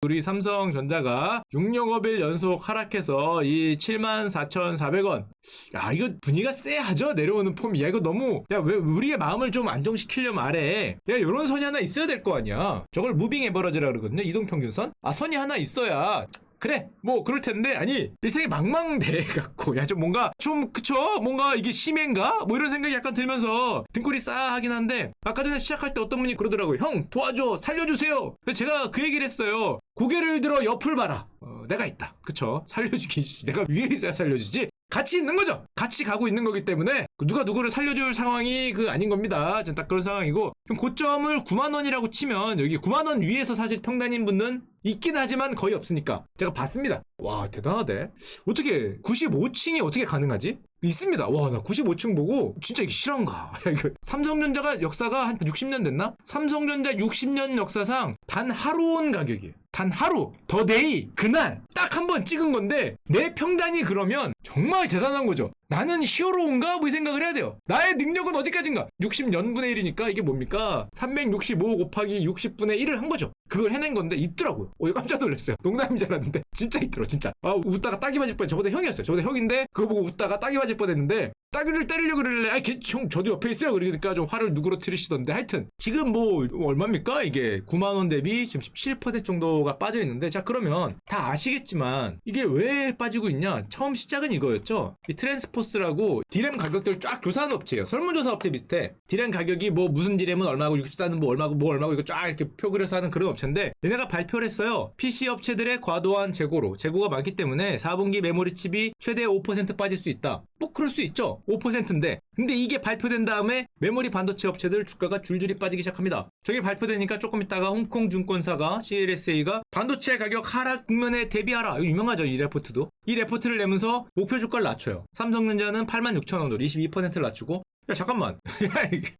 우리 삼성전자가 6영업일 연속 하락해서 이 74,400원. 야, 이거 분위기가 쎄하죠? 내려오는 폼이. 야, 이거 너무, 야, 왜 우리의 마음을 좀 안정시키려면 아래. 야, 요런 선이 하나 있어야 될 거 아니야. 저걸 무빙 에버러지라 그러거든요. 이동평균선. 아, 선이 하나 있어야. 그래 뭐 그럴 텐데, 아니 일생이 망망대해 갖고 야 좀 뭔가 좀 그쵸, 뭔가 이게 심해인가 뭐 이런 생각이 약간 들면서 등골이 싸하긴 한데, 아까 전에 시작할 때 어떤 분이 그러더라고요. 형 도와줘, 살려주세요. 그래서 제가 그 얘기를 했어요. 고개를 들어 옆을 봐라. 내가 있다. 그쵸, 살려주기 내가 위에 있어야 살려주지. 같이 있는 거죠. 같이 가고 있는 거기 때문에 누가 누구를 살려줄 상황이 아닌 겁니다. 전 딱 그런 상황이고, 고점을 9만원이라고 치면 여기 9만원 위에서 사실 평단인 분은 있긴 하지만 거의 없으니까 제가 봤습니다. 와, 대단하대. 어떻게 95층이 어떻게 가능하지? 있습니다. 와, 나 95층 보고 진짜 이게 실화인가? 이거 삼성전자가 역사가 한 60년 됐나? 삼성전자 60년 역사상 단 하루 온 가격이에요. 단 하루, 더 데이, 그날 딱 한 번 찍은 건데 내 평단이 그러면 정말 대단한 거죠. 나는 히어로인가? 뭐 이 생각을 해야 돼요. 나의 능력은 어디까지인가? 60년분의 1이니까 이게 뭡니까? 365 곱하기 60분의 1을 한 거죠. 그걸 해낸 건데 있더라고요. 이거 깜짝 놀랐어요. 농담인 줄 알았는데 진짜 있더라, 진짜. 아, 웃다가 따기 맞을 뻔. 저보다 형이었어요. 저보다 형인데 그거 보고 웃다가 따기 맞을 뻔했는데, 따기를 때리려고 그러길래 형 저도 옆에 있어요. 그러니까 좀 화를 누그러뜨리시던데, 하여튼 지금 뭐 얼마입니까? 이게 9만원 대비 지금 17% 정도가 빠져 있는데, 자 그러면 다 아시겠지만 이게 왜 빠지고 있냐? 처음 시작은 이거였죠. 이 트랜스포스라고 디램 가격들 쫙 조사하는 업체예요. 설문조사 업체 비슷해. 디램 가격이 뭐 무슨 디램은 얼마고 64는 뭐 얼마고 뭐 얼마고 이거 쫙 이렇게 표 그려서 하는 그런 업체인데, 얘네가 발표를 했어요. PC 업체들의 과도한 재고가 많기 때문에 4분기 메모리 칩이 최대 5% 빠질 수 있다. 뭐 그럴 수 있죠. 5%인데 근데 이게 발표된 다음에 메모리 반도체 업체들 주가가 줄줄이 빠지기 시작합니다. 저게 발표되니까 조금 있다가 홍콩 증권사가 CLSA가 반도체 가격 하락 국면에 대비하라, 이거 유명하죠, 이 레포트도. 이 레포트를 내면서 목표 주가를 낮춰요. 삼성전자는 86,000원으로 22%를 낮추고, 야 잠깐만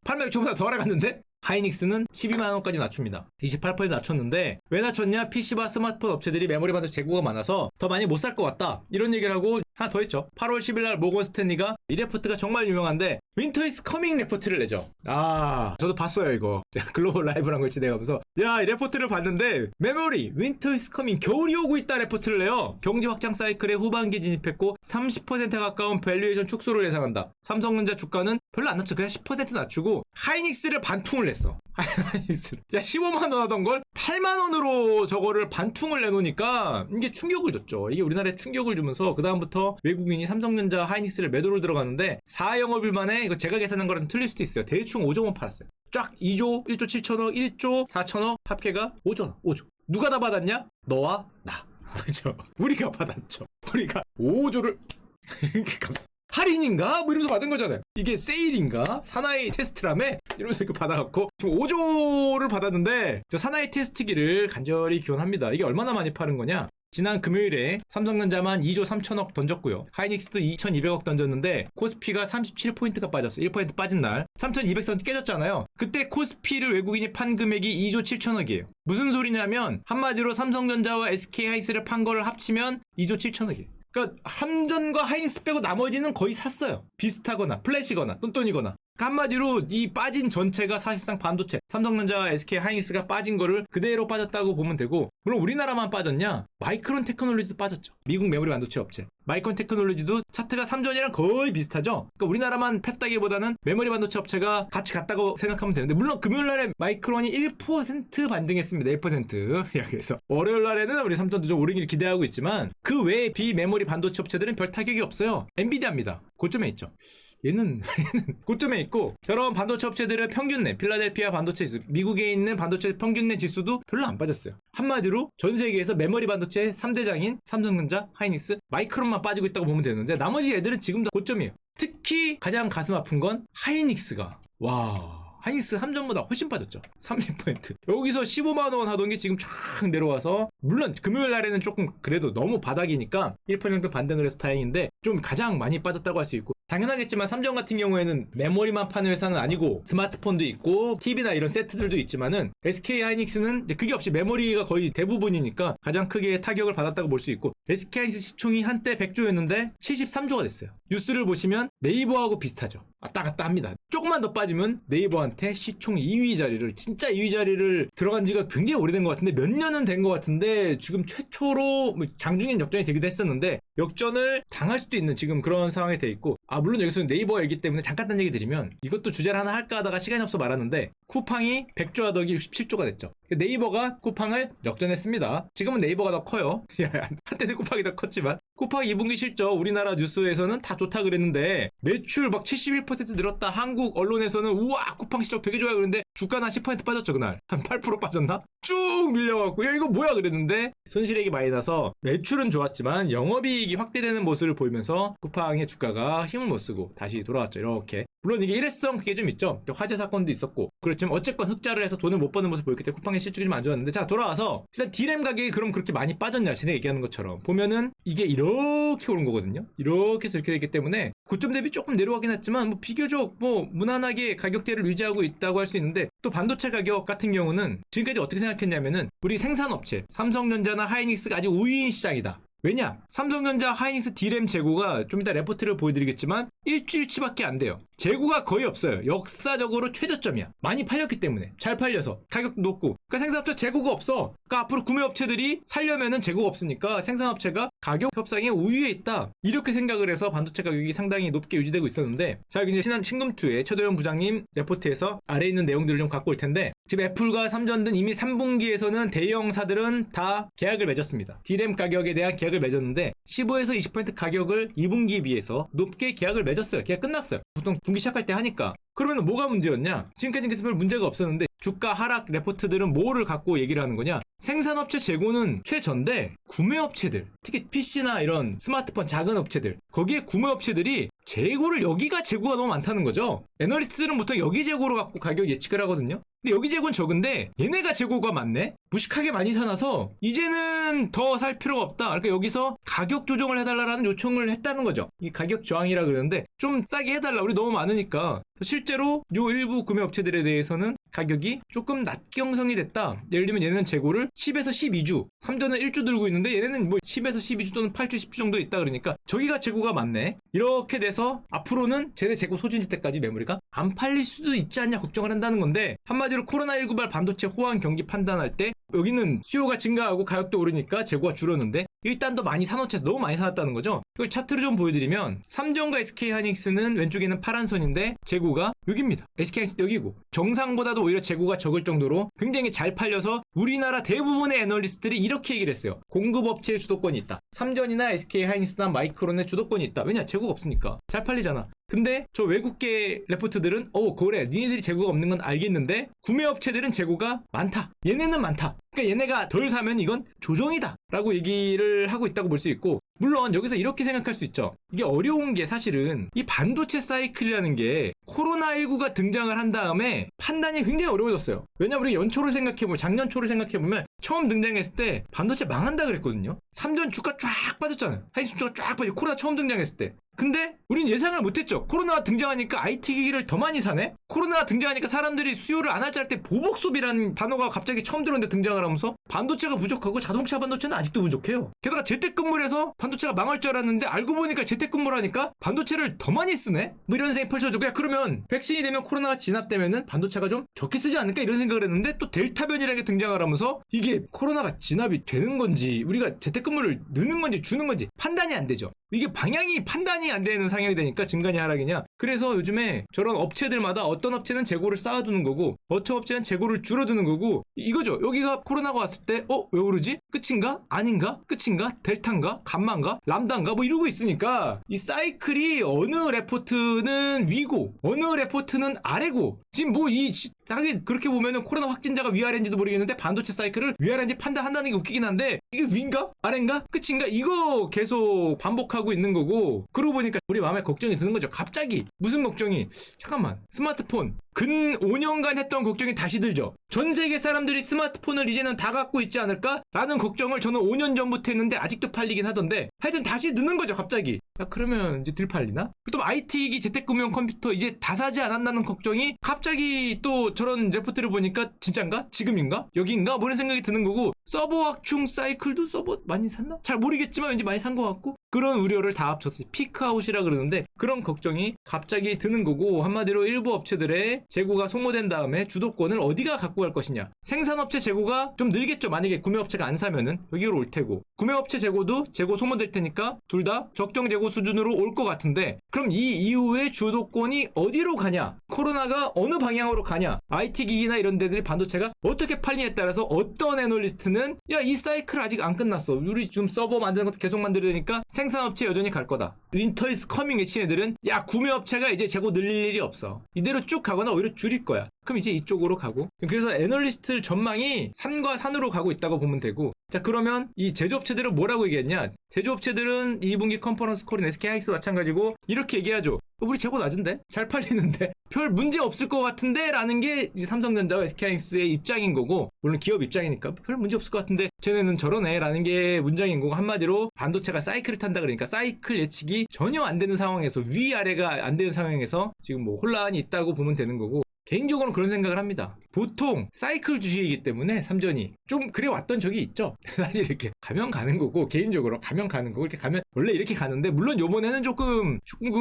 86,000원보다 더 알아갔는데? 하이닉스는 12만원까지 낮춥니다. 28% 낮췄는데, 왜 낮췄냐? PC와 스마트폰 업체들이 메모리 반도체 재고가 많아서 더 많이 못 살 것 같다, 이런 얘기를 하고 하나 더 했죠. 8월 10일날 모건 스탠리가 이 레포트가 정말 유명한데 윈터 이즈 커밍 레포트를 내죠. 아, 저도 봤어요 이거. 글로벌 라이브란 걸 진행하면서 야, 이 레포트를 봤는데 메모리 윈터 이즈 커밍, 겨울이 오고 있다 레포트를 내요. 경제 확장 사이클의 후반기에 진입했고 30% 가까운 밸류에이션 축소를 예상한다. 삼성전자 주가는 별로 안 낮춰, 그냥 10% 낮추고 하이닉스를 반퉁을 냈어. 하이닉스 야 15만원 하던 걸 8만원으로 저거를 반퉁을 내놓으니까 이게 충격을 줬죠. 이게 우리나라에 충격을 주면서 그 다음부터 외국인이 삼성전자 하이닉스를 매도를 들어가는데, 4영업일 만에, 이거 제가 계산한 거랑 틀릴 수도 있어요. 대충 5조원 팔았어요. 쫙 2조 1조 7천억 1조 4천억 합계가 5조. 누가 다 받았냐? 너와 나. 그렇죠. 우리가 받았죠. 우리가 5조를 할인인가? 뭐 이러면서 받은 거잖아요. 이게 세일인가? 사나이 테스트라며? 이러면서 이렇게 받아갖고 지금 5조를 받았는데, 저 사나이 테스트기를 간절히 기원합니다. 이게 얼마나 많이 파는 거냐? 지난 금요일에 삼성전자만 2조 3천억 던졌고요. 하이닉스도 2,200억 던졌는데 코스피가 37포인트가 빠졌어요. 1% 빠진 날 3,200선 깨졌잖아요. 그때 코스피를 외국인이 판 금액이 2조 7천억이에요. 무슨 소리냐면 한마디로 삼성전자와 SK하이닉스를 판 거를 합치면 2조 7천억이에요. 그러니까 삼전과 하이닉스 빼고 나머지는 거의 샀어요. 비슷하거나 플래시거나 똔똔이거나. 그러니까 한마디로 이 빠진 전체가 사실상 반도체, 삼성전자와 SK 하이닉스가 빠진 거를 그대로 빠졌다고 보면 되고, 물론 우리나라만 빠졌냐? 마이크론 테크놀로지도 빠졌죠. 미국 메모리 반도체 업체 마이크론 테크놀로지도 차트가 3전이랑 거의 비슷하죠. 그러니까 우리나라만 팼다기보다는 메모리 반도체 업체가 같이 갔다고 생각하면 되는데, 물론 금요일날에 마이크론이 1% 반등했습니다. 1%. 그래서 월요일날에는 우리 삼전도 좀 오르기를 기대하고 있지만, 그 외에 비메모리 반도체 업체들은 별 타격이 없어요. 엔비디아입니다. 고점에 있죠. 얘는 고점에 있고, 저런 반도체 업체들의 평균내, 필라델피아 반도체 지수, 미국에 있는 반도체 평균내 지수도 별로 안 빠졌어요. 한마디로 전 세계에서 메모리 반도체 3대장인 삼성전자, 하이닉스, 마이크론만 빠지고 있다고 보면 되는데, 나머지 애들은 지금도 고점이에요. 특히 가장 가슴 아픈 건 하이닉스가, 하이닉스 함정보다 훨씬 빠졌죠. 30%. 여기서 15만원 하던 게 지금 쫙 내려와서, 물론 금요일 날에는 조금 그래도 너무 바닥이니까 1% 정도 반등을 해서 다행인데, 좀 가장 많이 빠졌다고 할 수 있고, 당연하겠지만 삼성 같은 경우에는 메모리만 파는 회사는 아니고 스마트폰도 있고 TV나 이런 세트들도 있지만은 SK하이닉스는 그게 없이 메모리가 거의 대부분이니까 가장 크게 타격을 받았다고 볼 수 있고, SK하이닉스 시총이 한때 100조였는데 73조가 됐어요. 뉴스를 보시면 네이버하고 비슷하죠. 왔다 갔다 합니다. 조금만 더 빠지면 네이버한테 시총 2위 자리를, 진짜 2위 자리를 들어간 지가 굉장히 오래된 것 같은데, 몇 년은 된 것 같은데 지금 최초로 장중엔 역전이 되기도 했었는데 역전을 당할 수도 있는 지금 그런 상황이 돼 있고, 물론 여기서는 네이버 얘기 때문에 잠깐 딴 얘기 드리면, 이것도 주제를 하나 할까 하다가 시간이 없어 말았는데, 쿠팡이 100조 하덕이 67조가 됐죠. 네이버가 쿠팡을 역전했습니다. 지금은 네이버가 더 커요. 한때는 쿠팡이 더 컸지만 쿠팡 2분기 실적 우리나라 뉴스에서는 다 좋다 그랬는데 매출 막 71% 늘었다, 한국 언론에서는 우와 쿠팡 실적 되게 좋아요 그랬는데 주가는 한 10% 빠졌죠. 그날 한 8% 빠졌나? 쭉 밀려갖고 야 이거 뭐야 그랬는데 손실액이 많이 나서 매출은 좋았지만 영업이익이 확대되는 모습을 보이면서 쿠팡의 주가가 힘을 못 쓰고 다시 돌아왔죠. 이렇게. 물론 이게 일회성 그게 좀 있죠. 화재 사건도 있었고 그렇지만 어쨌건 흑자를 해서 돈을 못 버는 모습을 보였기 때문에 쿠팡의 실적이 좀 안 좋았는데, 자 돌아와서 일단 D램 가격이 그럼 그렇게 많이 빠졌냐, 쟤네 얘기하는 것처럼 보면은 이게 이렇게 오른 거거든요. 이렇게 해서 이렇게 되기 때문에 고점 대비 조금 내려가긴 했지만 뭐 비교적 뭐 무난하게 가격대를 유지하고 있다고 할 수 있는데, 또 반도체 가격 같은 경우는 지금까지 어떻게 생각했냐면은 우리 생산업체 삼성전자나 하이닉스가 아직 우위인 시장이다. 왜냐? 삼성전자, 하이닉스 D램 재고가 좀 이따 레포트를 보여드리겠지만 일주일치밖에 안 돼요. 재고가 거의 없어요. 역사적으로 최저점이야. 많이 팔렸기 때문에. 잘 팔려서 가격도 높고. 그러니까 생산업체 재고가 없어. 그러니까 앞으로 구매업체들이 살려면은 재고가 없으니까 생산업체가 가격 협상에 우위에 있다, 이렇게 생각을 해서 반도체 가격이 상당히 높게 유지되고 있었는데, 자 여기 이제 신금투의 최도영 부장님 레포트에서 아래에 있는 내용들을 좀 갖고 올 텐데, 지금 애플과 삼전 등 이미 3분기에서는 대형사들은 다 계약을 맺었습니다. D램 가격에 대한 계약을 맺었는데 15에서 20% 가격을 2분기에 비해서 높게 계약을 맺었어요. 계약 끝났어요. 보통 분기 시작할 때 하니까. 그러면 뭐가 문제였냐? 지금까지는 별 문제가 없었는데 주가 하락 레포트들은 뭐를 갖고 얘기를 하는 거냐? 생산업체 재고는 최전데 구매업체들, 특히 PC나 이런 스마트폰 작은 업체들, 거기에 구매업체들이 재고를, 여기가 재고가 너무 많다는 거죠. 애널리스트들은 보통 여기 재고로 갖고 가격 예측을 하거든요. 근데 여기 재고는 적은데 얘네가 재고가 많네? 무식하게 많이 사놔서 이제는 더 살 필요가 없다. 그러니까 여기서 가격 조정을 해달라는 요청을 했다는 거죠. 이 가격 저항이라 그러는데 좀 싸게 해달라, 우리 너무 많으니까. 실제로 요 일부 구매업체들에 대해서는 가격이 조금 낮경성이 됐다. 예를 들면 얘네는 재고를 10에서 12주, 삼전은 1주 들고 있는데 얘네는 뭐 10에서 12주 또는 8주, 10주 정도 있다 그러니까 저기가 재고가 많네. 이렇게 돼서 앞으로는 쟤네 재고 소진일 때까지 메모리가 안 팔릴 수도 있지 않냐 걱정을 한다는 건데, 한마디로 코로나19발 반도체 호황 경기 판단할 때 여기는 수요가 증가하고 가격도 오르니까 재고가 줄었는데 일단 더 많이 사놓쳐서 너무 많이 사놨다는 거죠. 이걸 차트를 좀 보여드리면 삼성과 SK하이닉스는 왼쪽에는 파란 선인데 재고가 여기입니다. SK하이닉스 여기고, 정상보다도 오히려 재고가 적을 정도로 굉장히 잘 팔려서 우리나라 대부분의 애널리스트들이 이렇게 얘기를 했어요. 공급업체의 주도권이 있다. 삼전이나 SK하이닉스나 마이크론의 주도권이 있다. 왜냐? 재고가 없으니까. 잘 팔리잖아. 근데 저 외국계 레포트들은 그래 니네들이 재고가 없는 건 알겠는데 구매업체들은 재고가 많다, 얘네는 많다, 그러니까 얘네가 덜 사면 이건 조정이다 라고 얘기를 하고 있다고 볼 수 있고, 물론 여기서 이렇게 생각할 수 있죠. 이게 어려운 게 사실은 이 반도체 사이클이라는 게 코로나19가 등장을 한 다음에 판단이 굉장히 어려워졌어요. 왜냐면 우리 연초를 생각해보면, 작년 초를 생각해보면 처음 등장했을 때 반도체 망한다 그랬거든요. 삼전 주가 쫙 빠졌잖아요. 하이닉스 주가 쫙 빠지고, 코로나 처음 등장했을 때. 근데 우린 예상을 못했죠. 코로나가 등장하니까 IT 기기를 더 많이 사네? 코로나가 등장하니까 사람들이 수요를 안 할 줄 알 때 보복 소비라는 단어가 갑자기 처음 들었는데 등장을 하면서 반도체가 부족하고 자동차 반도체는 아직도 부족해요. 게다가 재택근무를 해서 반도체가 망할 줄 알았는데 알고 보니까 재택근무를 하니까 반도체를 더 많이 쓰네? 뭐 이런 생각이 펼쳐지고, 그러면 백신이 되면 코로나가 진압되면은 반도체가 좀 적게 쓰지 않을까 이런 생각을 했는데, 또 델타 변이라는 게 등장을 하면서 이게 코로나가 진압이 되는 건지 우리가 재택근무를 넣는 건지 주는 건지 판단이 안 되죠. 이게 방향이 판단이 안 되는 상황이 되니까 증간이 하락이냐. 그래서 요즘에 저런 업체들마다 어떤 업체는 재고를 쌓아두는 거고 어떤 업체는 재고를 줄여두는 거고 이거죠. 여기가 코로나가 왔을 때 왜 오르지? 끝인가? 아닌가? 끝인가? 델타인가? 감마인가? 람다인가? 뭐 이러고 있으니까 이 사이클이 어느 레포트는 위고 어느 레포트는 아래고, 지금 뭐 사실 그렇게 보면은 코로나 확진자가 위아래인지도 모르겠는데 반도체 사이클을 위아래인지 판단한다는 게 웃기긴 한데, 이게 위인가? 아래인가? 끝인가? 이거 계속 반복하고 있는 거고, 그러고 보니까 우리 마음에 걱정이 드는 거죠. 갑자기 무슨 걱정이? 잠깐만, 스마트폰 근 5년간 했던 걱정이 다시 들죠. 전 세계 사람들이 스마트폰을 이제는 다 갖고 있지 않을까? 라는 걱정을 저는 5년 전부터 했는데 아직도 팔리긴 하던데 하여튼 다시 느는 거죠 갑자기. 야 그러면 이제 덜 팔리나? 또 IT기기 재택구매용 컴퓨터 이제 다 사지 않았나는 걱정이 갑자기 또 저런 레포트를 보니까 진짠가? 지금인가? 여기인가? 뭐 이런 생각이 드는 거고 서버 확충 사이클도 서버 많이 샀나? 잘 모르겠지만 왠지 많이 산 것 같고 그런 우려를 다 합쳐서 피크아웃이라 그러는데 그런 걱정이 갑자기 드는 거고 한마디로 일부 업체들의 재고가 소모된 다음에 주도권을 어디가 갖고 갈 것이냐. 생산업체 재고가 좀 늘겠죠. 만약에 구매업체가 안 사면은 여기로 올 테고 구매업체 재고도 재고 소모될 테니까 둘 다 적정 재고 수준으로 올 것 같은데 그럼 이 이후에 주도권이 어디로 가냐? 코로나가 어느 방향으로 가냐? IT 기기나 이런 데들이 반도체가 어떻게 팔리냐에 따라서 어떤 애널리스트는 야 이 사이클 아직 안 끝났어. 우리 지금 서버 만드는 것도 계속 만들어야 되니까 생산업체 여전히 갈 거다. 윈터 이즈 커밍 외친 애들은 야 구매업체가 이제 재고 늘릴 일이 없어. 이대로 쭉 가거나 오히려 줄일 거야. 그럼 이제 이쪽으로 가고 그래서 애널리스트 전망이 산과 산으로 가고 있다고 보면 되고 자 그러면 이 제조업체들은 뭐라고 얘기했냐. 제조업체들은 2분기 컨퍼런스 콜인 SK하이닉스 마찬가지고 이렇게 얘기하죠. 우리 재고 낮은데? 잘 팔리는데? 별 문제 없을 것 같은데? 라는 게 이제 삼성전자와 SK하이닉스의 입장인 거고 물론 기업 입장이니까 별 문제 없을 것 같은데 쟤네는 저러네 라는 게 문장인 거고 한마디로 반도체가 사이클을 탄다 그러니까 사이클 예측이 전혀 안 되는 상황에서 위아래가 안 되는 상황에서 지금 뭐 혼란이 있다고 보면 되는 거고 개인적으로는 그런 생각을 합니다. 보통 사이클 주식이기 때문에 삼전이 좀 그래 왔던 적이 있죠. 사실 이렇게 가면 가는 거고 개인적으로 가면 가는 거고 이렇게 가면 원래 이렇게 가는데 물론 요번에는 조금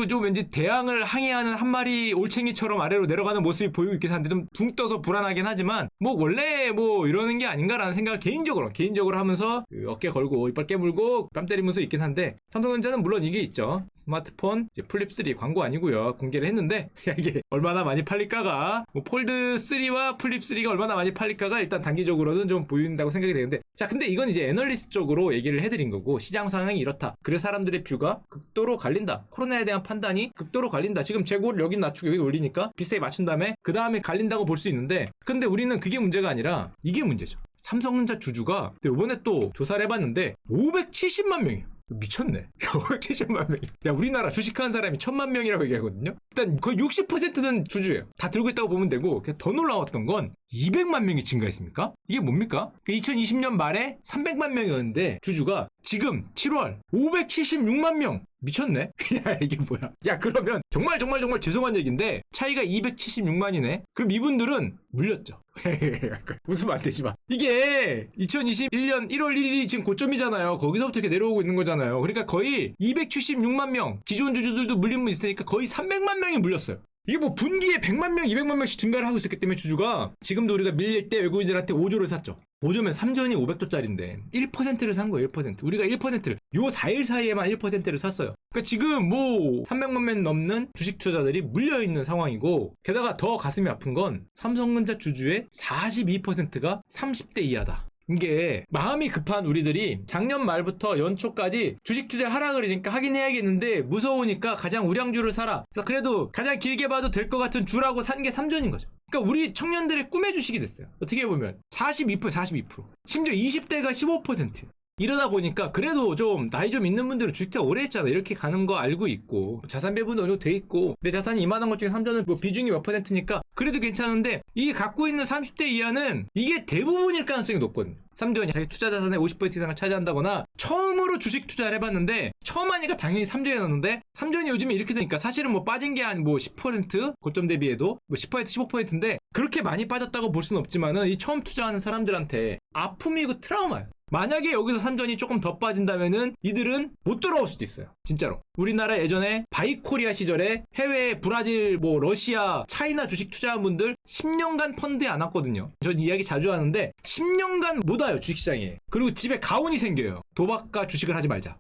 좀 왠지 대항을 항해하는 한 마리 올챙이처럼 아래로 내려가는 모습이 보이고 있긴 한데 좀 붕 떠서 불안하긴 하지만 뭐 원래 뭐 이러는 게 아닌가라는 생각을 개인적으로 하면서 그 어깨 걸고 이빨 깨물고 뺨 때리면서 있긴 한데 삼성전자는 물론 이게 있죠. 스마트폰 플립3 광고 아니고요. 공개를 했는데 이게 얼마나 많이 팔릴까가 뭐 폴드 3와 플립 3가 얼마나 많이 팔릴까가 일단 단기적으로는 좀 보인다고 생각이 되는데 자 근데 이건 이제 애널리스트 쪽으로 얘기를 해드린 거고 시장 상황이 이렇다. 그래서 사람들의 뷰가 극도로 갈린다. 코로나에 대한 판단이 극도로 갈린다. 지금 재고를 여긴 낮추고 여긴 올리니까 비슷하게 맞춘 다음에 그 다음에 갈린다고 볼 수 있는데 근데 우리는 그게 문제가 아니라 이게 문제죠. 삼성전자 주주가 이번에 또 조사를 해봤는데 570만 명이에요. 미쳤네. 570만 명. 야, 우리나라 주식하는 사람이 1000만 명이라고 얘기하거든요. 일단 거의 60%는 주주예요. 다 들고 있다고 보면 되고 더 놀라웠던 건 200만 명이 증가했습니까? 이게 뭡니까? 2020년 말에 300만 명이었는데 주주가 지금 7월 576만 명. 미쳤네? 야 이게 뭐야? 야 그러면 정말 죄송한 얘기인데 차이가 276만이네? 그럼 이분들은 물렸죠. 웃으면 안 되지만 이게 2021년 1월 1일이 지금 고점이잖아요. 거기서부터 이렇게 내려오고 있는 거잖아요. 그러니까 거의 276만 명 기존 주주들도 물린 분 있을 테니까 거의 300만 명이 물렸어요. 이게 뭐 분기에 100만 명, 200만 명씩 증가를 하고 있었기 때문에 주주가 지금도 우리가 밀릴 때 외국인들한테 5조를 샀죠. 5조면 삼전이 500조짜리인데 1%를 산 거예요. 1%. 우리가 1%를 요 4일 사이에만 1%를 샀어요. 그러니까 지금 뭐 300만 명 넘는 주식 투자자들이 물려있는 상황이고 게다가 더 가슴이 아픈 건 삼성전자 주주의 42%가 30대 이하다. 이게 마음이 급한 우리들이 작년 말부터 연초까지 주식 투자 하라 그러니까 하긴 해야겠는데 무서우니까 가장 우량주를 사라. 그래서 그래도 가장 길게 봐도 될 것 같은 주라고 산 게 삼전인 거죠. 그러니까 우리 청년들의 꿈의 주식이 됐어요. 어떻게 보면 42%. 심지어 20대가 15%. 이러다 보니까 그래도 좀 나이 좀 있는 분들은 주식 투자 오래 했잖아. 이렇게 가는 거 알고 있고 자산 배분도 어느 정도 돼 있고 내 자산이 이만한 것 중에 삼전은 뭐 비중이 몇 %니까 그래도 괜찮은데 이게 갖고 있는 30대 이하는 이게 대부분일 가능성이 높거든요. 삼전이 자기 투자 자산의 50% 이상을 차지한다거나 처음으로 주식 투자를 해봤는데 처음 하니까 당연히 삼전에 넣는데 삼전이 요즘에 이렇게 되니까 사실은 뭐 빠진 게 한 뭐 10% 고점 대비해도 뭐 10% 15%인데 그렇게 많이 빠졌다고 볼 수는 없지만은 이 처음 투자하는 사람들한테 아픔이고 트라우마예요. 만약에 여기서 삼전이 조금 더 빠진다면은 이들은 못 돌아올 수도 있어요. 진짜로. 우리나라 예전에 바이코리아 시절에 해외 브라질, 뭐 러시아, 차이나 주식 투자한 분들 10년간 펀드에 안 왔거든요. 전 이야기 자주 하는데 10년간 못 와요 주식시장에. 그리고 집에 가온이 생겨요. 도박과 주식을 하지 말자.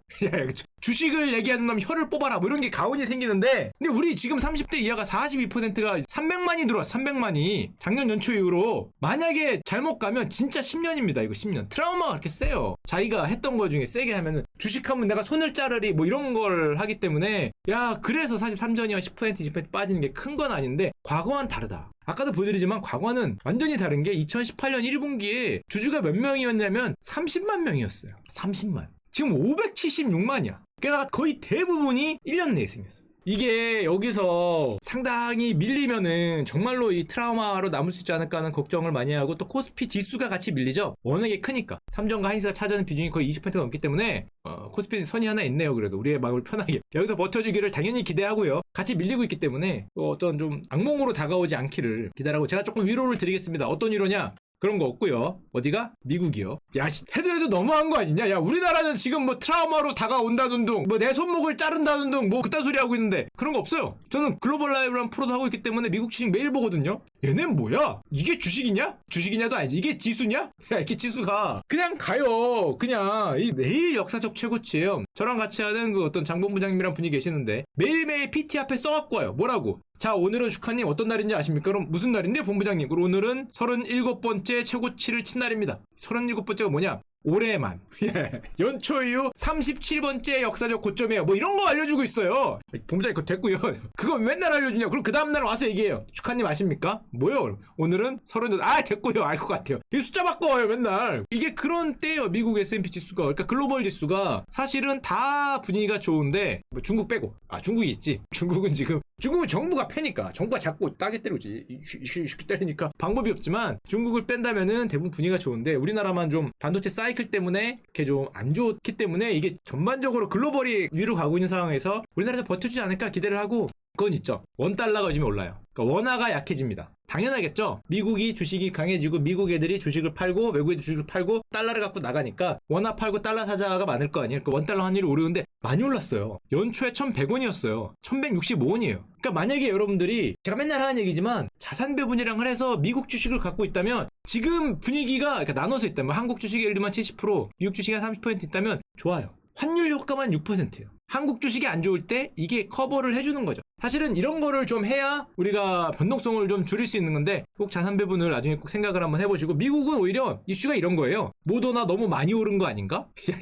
주식을 얘기하는 놈 혀를 뽑아라 뭐 이런 게 가온이 생기는데 근데 우리 지금 30대 이하가 42%가 300만이 들어왔어. 300만이 작년 연초 이후로 만약에 잘못 가면 진짜 10년입니다. 이거 10년. 트라우마가 그렇게 세요. 자기가 했던 거 중에 세게 하면은 주식하면 내가 손을 자르리 뭐 이런 걸 하기 때문에 야 그래서 사실 삼전이와 10% 20% 빠지는 게 큰 건 아닌데 과거와는 다르다. 아까도 보여드리지만 과거는 완전히 다른 게 2018년 1분기에 주주가 몇 명이었냐면 30만 명이었어요. 30만. 지금 576만이야. 게다가 거의 대부분이 1년 내에 생겼어요. 이게 여기서 상당히 밀리면은 정말로 이 트라우마로 남을 수 있지 않을까 하는 걱정을 많이 하고, 또 코스피 지수가 같이 밀리죠. 워낙에 크니까 삼성과 하이닉스가 차지하는 비중이 거의 20%가 넘기 때문에 코스피 선이 하나 있네요. 그래도 우리의 마음을 편하게 여기서 버텨주기를 당연히 기대하고요. 같이 밀리고 있기 때문에 어떤 좀 악몽으로 다가오지 않기를 기대하고, 제가 조금 위로를 드리겠습니다. 어떤 위로냐? 그런 거 없고요. 어디가? 미국이요. 야, 해도 너무한 거 아니냐? 야, 우리나라는 지금 뭐 트라우마로 다가온다는 둥, 뭐 내 손목을 자른다는 둥, 뭐 그딴 소리 하고 있는데 그런 거 없어요. 저는 글로벌 라이브라는 프로도 하고 있기 때문에 미국 주식 매일 보거든요. 얘는 뭐야? 이게 주식이냐? 주식이냐도 아니지. 이게 지수냐? 야, 이게 지수가 그냥 가요. 그냥 이 매일 역사적 최고치예요. 저랑 같이 하는 그 어떤 장본 부장님이랑 분이 계시는데 매일매일 PT 앞에 써갖고 와요. 뭐라고? 자, 오늘은 슈카님 어떤 날인지 아십니까? 그럼 무슨 날인데, 본부장님? 그럼 오늘은 37번째 최고치를 친 날입니다. 37번째가 뭐냐? 올해만. 예. 연초 이후 37번째 역사적 고점이에요. 뭐 이런 거 알려주고 있어요. 본부장님 그거 됐고요. 그거 맨날 알려주냐? 그럼 그 다음날 와서 얘기해요. 슈카님 아십니까? 뭐요? 오늘은 38. 됐고요. 알 것 같아요. 이 숫자 바꿔요 맨날. 이게 그런 때예요. 미국 S&P 지수가. 그러니까 글로벌 지수가 사실은 다 분위기가 좋은데, 뭐 중국 빼고. 중국이 있지. 중국은 정부가 패니까, 정부가 자꾸 따게 때리지, 쉽게 때리니까 방법이 없지만, 중국을 뺀다면은 대부분 분위기가 좋은데, 우리나라만 좀 반도체 사이클 때문에 이렇게 좀 안 좋기 때문에 이게 전반적으로 글로벌이 위로 가고 있는 상황에서 우리나라에서 버텨주지 않을까 기대를 하고, 그건 있죠. 원달러가 요즘에 올라요. 그러니까 원화가 약해집니다. 당연하겠죠. 미국이 주식이 강해지고 미국 애들이 주식을 팔고 외국 애들 주식을 팔고 달러를 갖고 나가니까 원화 팔고 달러 사자가 많을 거 아니에요. 그러니까 원달러 환율이 오르는데 많이 올랐어요. 연초에 1,100원이었어요. 1,165원이에요. 그러니까 만약에 여러분들이, 제가 맨날 하는 얘기지만, 자산 배분이랑 해서 미국 주식을 갖고 있다면, 지금 분위기가 그러니까 나눠서 있다면, 한국 주식이 예를 들면 70%, 미국 주식이 한 30% 있다면 좋아요. 환율 효과만 6%예요. 한국 주식이 안 좋을 때 이게 커버를 해주는 거죠. 사실은 이런 거를 좀 해야 우리가 변동성을 좀 줄일 수 있는 건데, 꼭 자산 배분을 나중에 꼭 생각을 한번 해보시고, 미국은 오히려 이슈가 이런 거예요. 모더나 너무 많이 오른 거 아닌가? 야,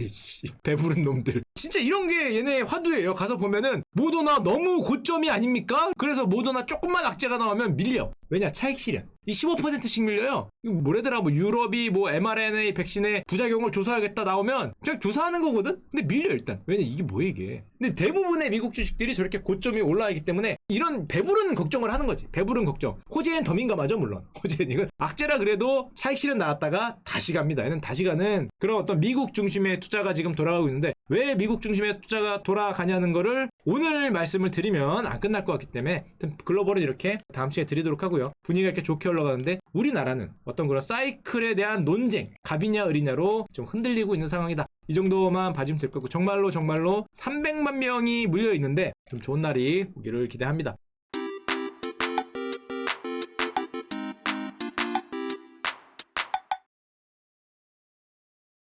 배부른 놈들. 진짜 이런 게 얘네 화두예요. 가서 보면은 모더나 너무 고점이 아닙니까? 그래서 모더나 조금만 악재가 나오면 밀려. 왜냐? 차익 실현. 이 15%씩 밀려요. 이거 뭐래더라, 뭐 유럽이 뭐 mRNA 백신의 부작용을 조사하겠다 나오면 그냥 조사하는 거거든? 근데 밀려 일단. 왜냐? 이게 뭐야 이게. 근데 대부분의 미국 주식들이 저렇게 고점이 올라가기 때문에 이런 배부른 걱정을 하는 거지. 배부른 걱정. 호재엔 더 민감하죠 물론. 호재는 이건 악재라 그래도 차익 실현 나왔다가 다시 갑니다. 얘는 다시 가는 그런 어떤 미국 중심의 투자가 지금 돌아가고 있는데, 왜 미국 중심의 투자가 돌아가냐는 거를 오늘 말씀을 드리면 안 끝날 것 같기 때문에 글로벌은 이렇게 다음 시간에 드리도록 하고요. 분위기가 이렇게 좋게 올라가는데 우리나라는 어떤 그런 사이클에 대한 논쟁, 갑이냐 을이냐로 좀 흔들리고 있는 상황이다. 이 정도만 봐주면 될 거고, 정말로 300만 명이 물려 있는데 좀 좋은 날이 오기를 기대합니다.